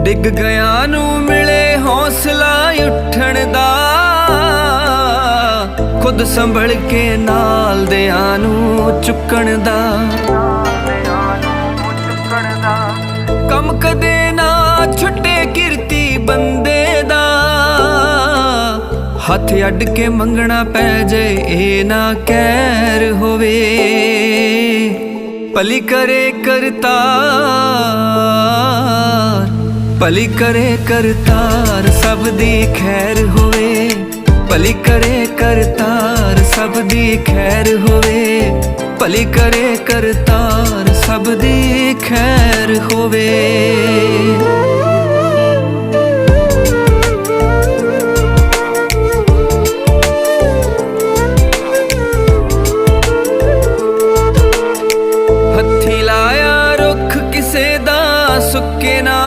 ਡਿੱਗ ਗਿਆ ਨੂੰ ਮਿਲੇ ਹੌਸਲਾ ਉੱਠਣ ਦਾ, ਖੁਦ ਸੰਭਲ ਕੇ ਨਾਲ ਦਿਆਂ ਨੂੰ ਚੁੱਕਣ ਦਾ। ਕੰਮ ਕਦੇ ਨਾ ਛੁੱਟੇ ਕਿਰਤੀ ਬੰਦੇ ਦਾ, ਹੱਥ ਅੱਡ ਕੇ ਮੰਗਣਾ ਪੈ ਜੇ ਇਹ ਨਾ ਕਹਿਰ ਹੋਵੇ। ਭਲੀ ਕਰੇ ਕਰਤਾਰ, ਭਲੀ ਕਰੇ ਕਰਤਾਰ ਸਭ ਦੀ ਖੈਰ ਹੋਵੇ। ਭਲੀ ਕਰੇ ਕਰਤਾਰ ਸਭ ਦੀ ਖੈਰ ਹੋਵੇ। ਭਲੀ ਕਰੇ ਕਰਤਾਰ ਸਭ ਦੀ ਖੈਰ ਹੋਵੇ।